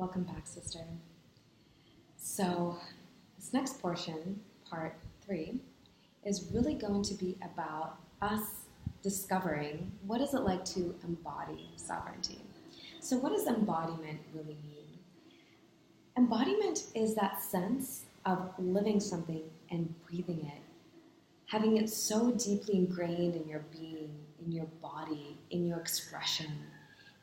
Welcome back, sister. So, this next portion, part 3, is really going to be about us discovering what is it like to embody sovereignty. So, what does embodiment really mean? Embodiment is that sense of living something and breathing it, having it so deeply ingrained in your being, in your body, in your expression,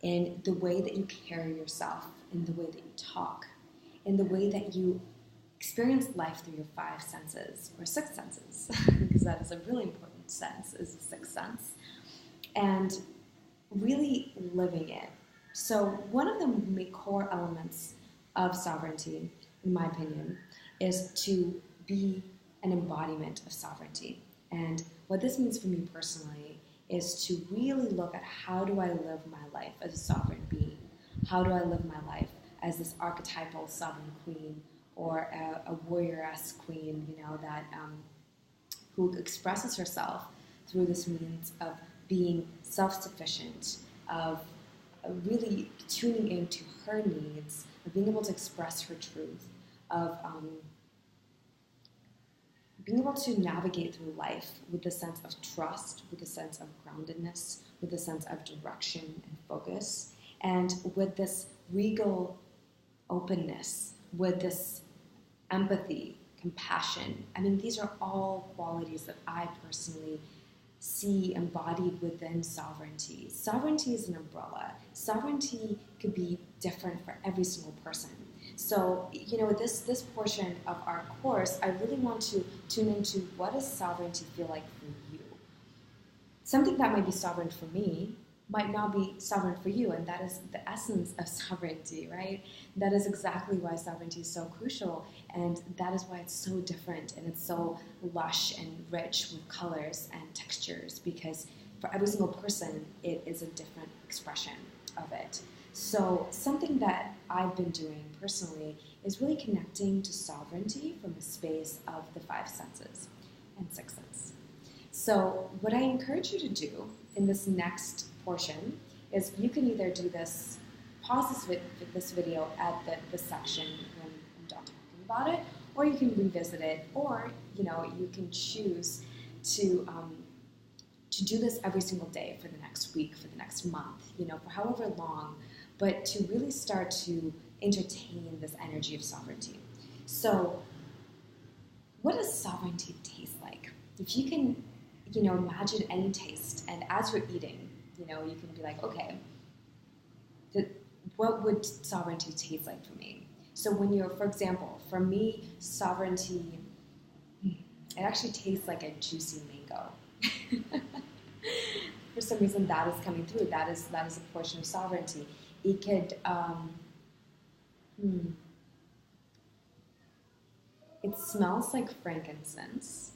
in the way that you carry yourself, in the way that you talk, in the way that you experience life through your 5 senses, or 6 senses, because that is a really important sense, is the 6th sense, and really living it. So one of the core elements of sovereignty, in my opinion, is to be an embodiment of sovereignty. And what this means for me personally is to really look at how do I live my life as a sovereign being? How do I live my life as this archetypal sovereign queen or a warrior-esque queen, that who expresses herself through this means of being self-sufficient, of really tuning into her needs, of being able to express her truth, of being able to navigate through life with a sense of trust, with a sense of groundedness, with a sense of direction and focus, and with this regal openness, with this empathy, compassion. I mean, these are all qualities that I personally see embodied within sovereignty. Sovereignty is an umbrella. Sovereignty could be different for every single person. So, this portion of our course, I really want to tune into what does sovereignty feel like for you. Something that might be sovereign for me might not be sovereign for you, and that is the essence of sovereignty, right? That is exactly why sovereignty is so crucial, and that is why it's so different, and it's so lush and rich with colors and textures, because for every single person, it is a different expression of it. So something that I've been doing personally is really connecting to sovereignty from a space of the 5 senses and 6 senses. So what I encourage you to do in this next portion is you can either do this, pause this video at the section when I'm done talking about it, or you can revisit it, or you can choose to do this every single day for the next week, for the next month, for however long, but to really start to entertain this energy of sovereignty. So what does sovereignty taste like? If you can, imagine any taste, and as you're eating, you can be like, okay, what would sovereignty taste like for me? So for example, for me, sovereignty, it actually tastes like a juicy mango. For some reason, that is coming through. That is a portion of sovereignty. It could, it smells like frankincense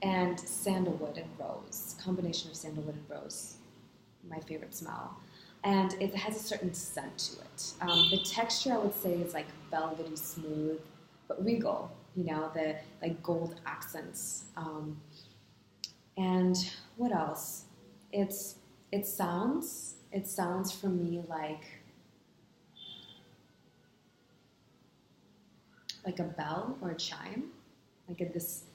and sandalwood and rose, combination of sandalwood and rose, my favorite smell. And it has a certain scent to it. The texture, I would say, is like velvety smooth, but regal, the like gold accents. And what else? It sounds for me like a bell or a chime, like this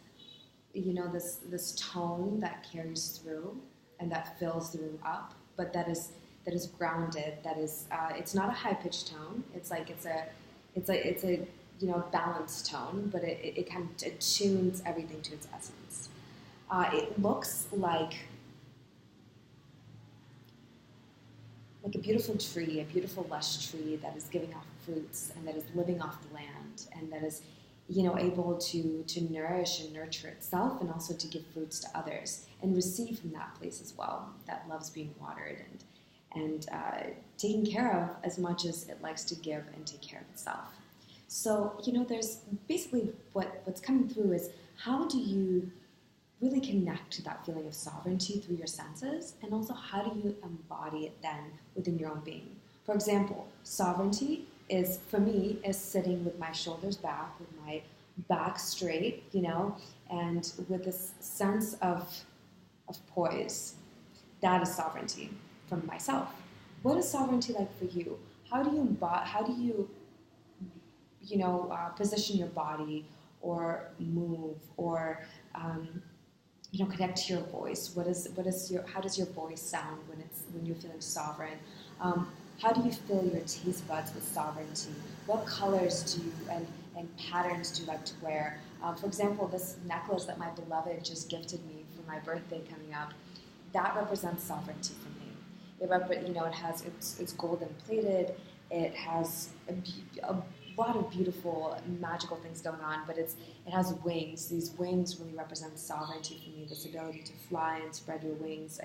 tone that carries through and that fills the room up, but that is grounded. That is, it's not a high pitched tone. It's a balanced tone, but it kind of tunes everything to its essence. It looks like a beautiful tree, a beautiful lush tree that is giving off fruits and that is living off the land and that is, able to nourish and nurture itself and also to give fruits to others and receive from that place as well, that loves being watered and taken care of as much as it likes to give and take care of itself. So, there's basically what's coming through is how do you really connect to that feeling of sovereignty through your senses, and also how do you embody it then within your own being? For example, sovereignty is, for me, is sitting with my shoulders back, with my back straight, and with this sense of poise. That is sovereignty from myself. What is sovereignty like for you? How do you position your body or move or connect to your voice? How does your voice sound when you're feeling sovereign? How do you fill your taste buds with sovereignty? What colors and patterns do you like to wear? For example, this necklace that my beloved just gifted me for my birthday coming up, that represents sovereignty for me. It's golden plated. It has a lot of beautiful, magical things going on, but it has wings. These wings really represent sovereignty for me, this ability to fly and spread your wings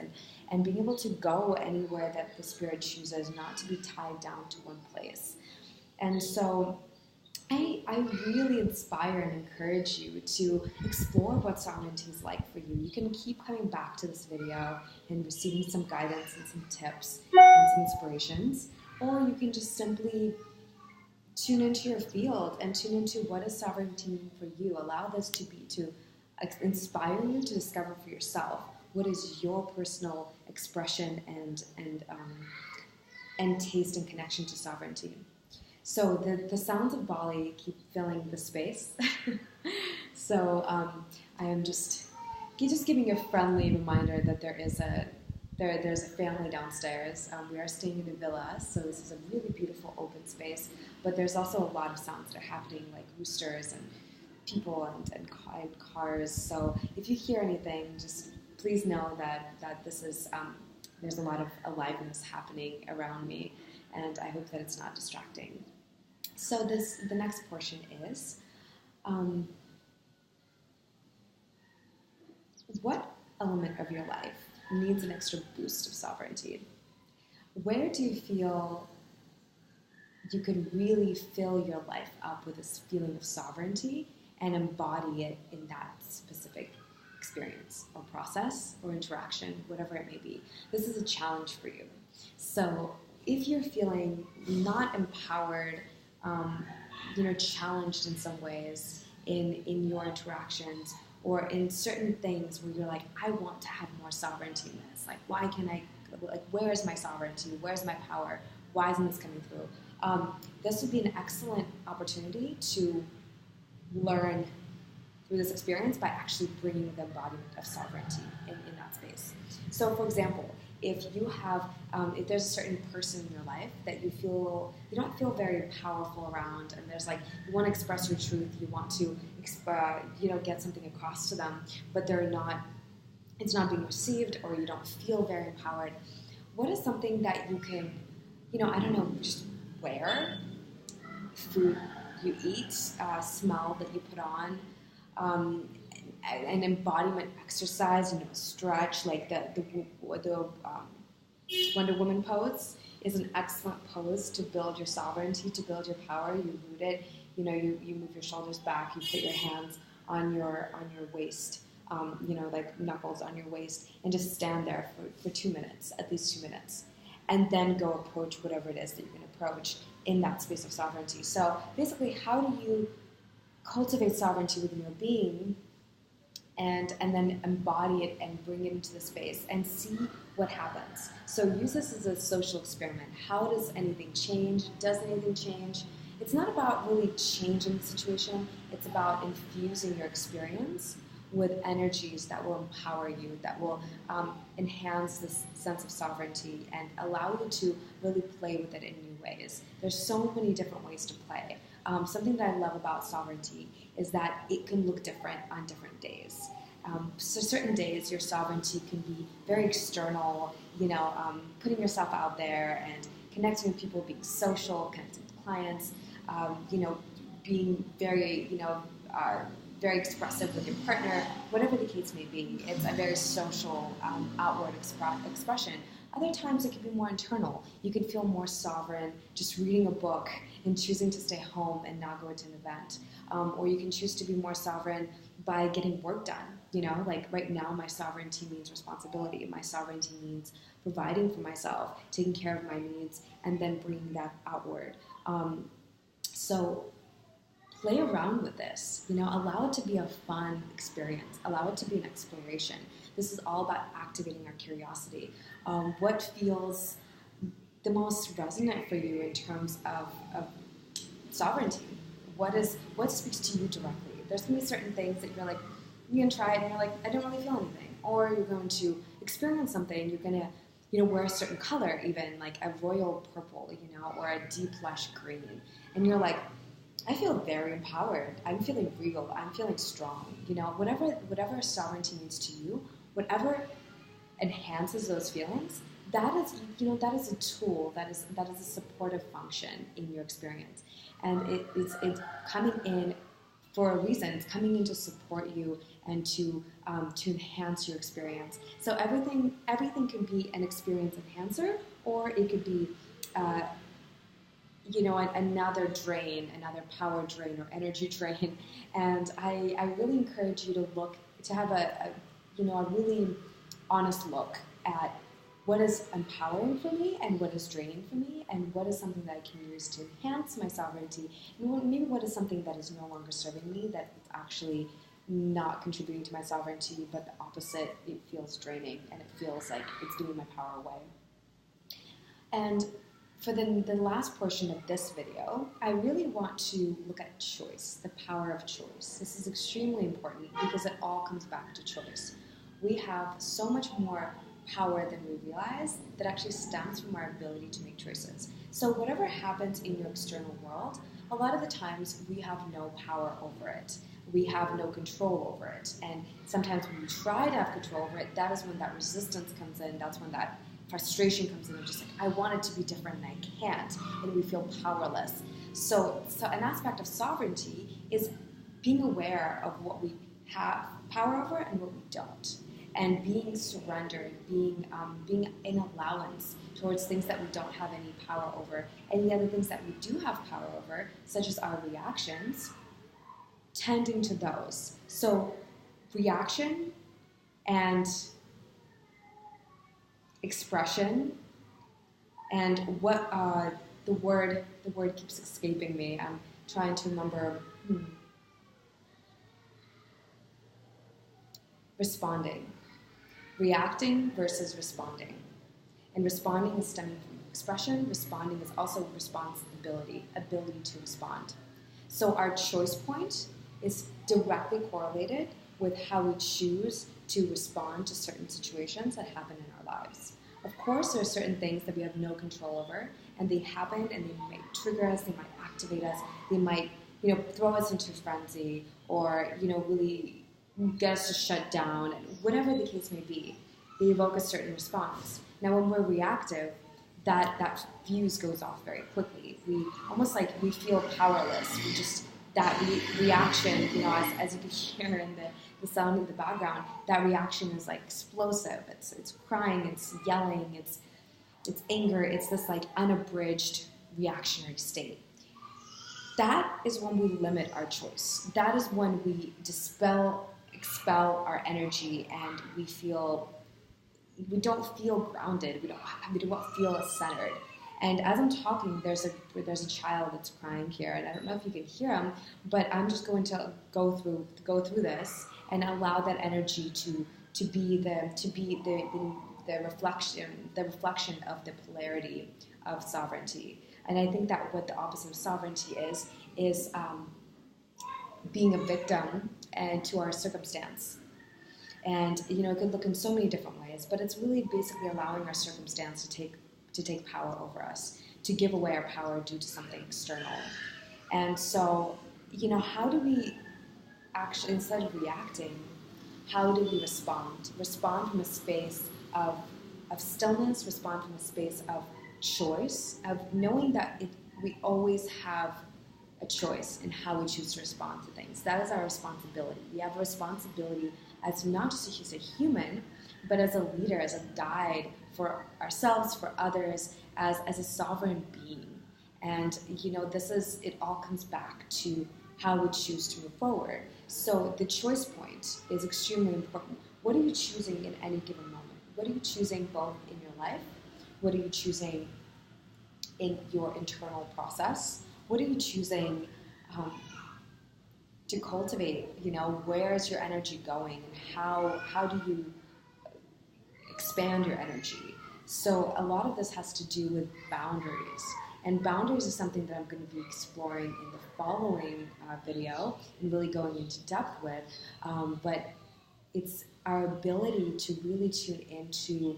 and being able to go anywhere that the Spirit chooses, not to be tied down to one place. And so I really inspire and encourage you to explore what sovereignty is like for you. You can keep coming back to this video and receiving some guidance and some tips and some inspirations, or you can just simply tune into your field and tune into what does sovereignty mean for you. Allow this to inspire you to discover for yourself what is your personal expression and taste and connection to sovereignty. So the sounds of Bali keep filling the space. So I am just giving a friendly reminder that there's a family downstairs. We are staying in a villa, so this is a really beautiful open space. But there's also a lot of sounds that are happening, like roosters and people and cars. So if you hear anything, just please know that this is there's a lot of aliveness happening around me, and I hope that it's not distracting. So the next portion is what element of your life needs an extra boost of sovereignty? Where do you feel you can really fill your life up with this feeling of sovereignty and embody it in that specific experience or process or interaction, whatever it may be? This is a challenge for you. So if you're feeling not empowered, challenged in some ways in your interactions, or in certain things where you're like, I want to have more sovereignty in this. Like, where is my sovereignty? Where's my power? Why isn't this coming through? This would be an excellent opportunity to learn through this experience by actually bringing the embodiment of sovereignty in that space. So, for example, if there's a certain person in your life that you don't feel very powerful around, and there's you want to express your truth, you want to get something across to them, but it's not being received, or you don't feel very empowered. What is something that you can, just wear, food you eat, smell that you put on, an embodiment exercise, stretch, like the Wonder Woman pose is an excellent pose to build your sovereignty, to build your power. You root it, you move your shoulders back, you put your hands on your waist, like knuckles on your waist, and just stand there for 2 minutes, at least 2 minutes, and then go approach whatever it is that you're going to approach in that space of sovereignty. So basically, how do you cultivate sovereignty within your being and then embody it and bring it into the space and see what happens? So use this as a social experiment. How does anything change? Does anything change? It's not about really changing the situation. It's about infusing your experience with energies that will empower you, that will enhance this sense of sovereignty and allow you to really play with it in new ways. There's so many different ways to play. Something that I love about sovereignty is that it can look different on different days. So certain days your sovereignty can be very external, putting yourself out there and connecting with people, being social, connecting with clients, being very, very expressive with your partner, whatever the case may be. It's a very social outward expression. Other times it can be more internal. You can feel more sovereign just reading a book and choosing to stay home and not go to an event. Or you can choose to be more sovereign by getting work done. Like right now my sovereignty means responsibility. My sovereignty means providing for myself, taking care of my needs, and then bringing that outward. So play around with this, allow it to be a fun experience, allow it to be an exploration. This is all about activating our curiosity. What feels the most resonant for you in terms of sovereignty? What speaks to you directly? There's going to be certain things that you're like, you're going to try it and you're like, I don't really feel anything. Or you're going to experience something, you're going to, wear a certain color, even like a royal purple, or a deep lush green. And you're like, I feel very empowered. I'm feeling regal. I'm feeling strong. Whatever sovereignty means to you, whatever enhances those feelings, that is a tool, that is a supportive function in your experience. And it's coming in for a reason. It's coming in to support you and to enhance your experience. So everything can be an experience enhancer, or it could be another drain, another power drain or energy drain. And I really encourage you to have a really honest look at what is empowering for me and what is draining for me, and what is something that I can use to enhance my sovereignty, and maybe what is something that is no longer serving me, that it's actually not contributing to my sovereignty, but the opposite, it feels draining and it feels like it's giving my power away. And for the last portion of this video, I really want to look at choice, the power of choice. This is extremely important because it all comes back to choice. We have so much more power than we realize that actually stems from our ability to make choices. So whatever happens in your external world, a lot of the times we have no power over it. We have no control over it. And sometimes when we try to have control over it, that is when that resistance comes in. That's when that frustration comes in. And just like, I want it to be different and I can't. And we feel powerless. So an aspect of sovereignty is being aware of what we have power over and what we don't. And being surrendered, being in allowance towards things that we don't have any power over, and the other things that we do have power over, such as our reactions, tending to those. So reaction and expression, and what the word keeps escaping me. I'm trying to remember. Responding. Reacting versus responding. And responding is stemming from expression. Responding is also responsibility, ability to respond. So our choice point is directly correlated with how we choose to respond to certain situations that happen in our lives. Of course, there are certain things that we have no control over, and they happen, and they might trigger us, they might activate us, they might, throw us into frenzy, or, really get us to shut down, and whatever the case may be, they evoke a certain response. Now, when we're reactive, that fuse goes off very quickly. We almost like we feel powerless. We just, that reaction, as you can hear in the sound in the background, that reaction is like explosive. It's crying, it's yelling, it's anger, it's this like unabridged reactionary state. That is when we limit our choice. That is when we expel our energy, and we don't feel grounded. We don't feel centered. And as I'm talking, there's a child that's crying here, and I don't know if you can hear him, but I'm just going to go through this and allow that energy to be the reflection of the polarity of sovereignty. And I think that what the opposite of sovereignty is being a victim and to our circumstance. And it could look in so many different ways, but it's really basically allowing our circumstance to take power over us, to give away our power due to something external. And so, how do we actually, instead of reacting, how do we respond? Respond from a space of stillness, respond from a space of choice, of knowing that we always have a choice in how we choose to respond to things. That is our responsibility. We have a responsibility as not just as a human, but as a leader, as a guide for ourselves, for others, as a sovereign being. And it all comes back to how we choose to move forward. So the choice point is extremely important. What are you choosing in any given moment? What are you choosing both in your life? What are you choosing in your internal process? What are you choosing to cultivate? Where is your energy going, and how do you expand your energy? So a lot of this has to do with boundaries. And boundaries is something that I'm going to be exploring in the following video and really going into depth with. But it's our ability to really tune into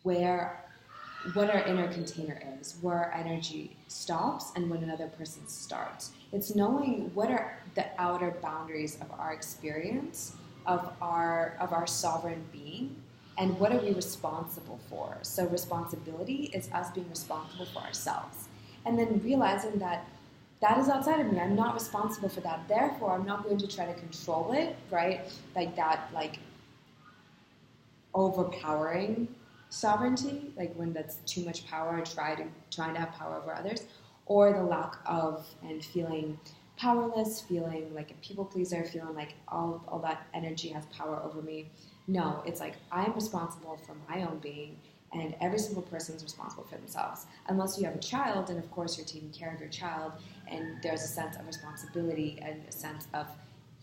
what our inner container is, where our energy stops and when another person starts. It's knowing what are the outer boundaries of our experience, of our sovereign being, and what are we responsible for. So responsibility is us being responsible for ourselves. And then realizing that that is outside of me. I'm not responsible for that. Therefore, I'm not going to try to control it, right? Like that, like overpowering sovereignty, like when that's too much power, trying to have power over others, or the lack of and feeling powerless, feeling like a people pleaser, feeling like all that energy has power over me. No, it's like I'm responsible for my own being, and every single person is responsible for themselves. Unless you have a child, and of course you're taking care of your child, and there's a sense of responsibility and a sense of,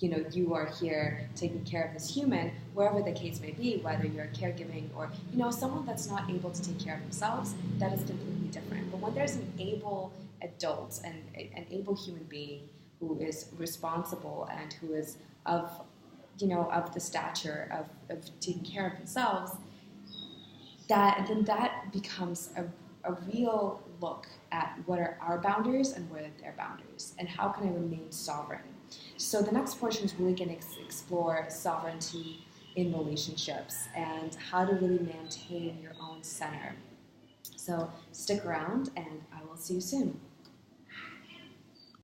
you are here taking care of this human, wherever the case may be, whether you're caregiving or, someone that's not able to take care of themselves, that is completely different. But when there's an able adult and an able human being who is responsible and who is of the stature of taking care of themselves, then that becomes a real look at what are our boundaries and what are their boundaries, and how can I remain sovereign. So the next portion is really going to explore sovereignty in relationships and how to really maintain your own center. So stick around, and I will see you soon.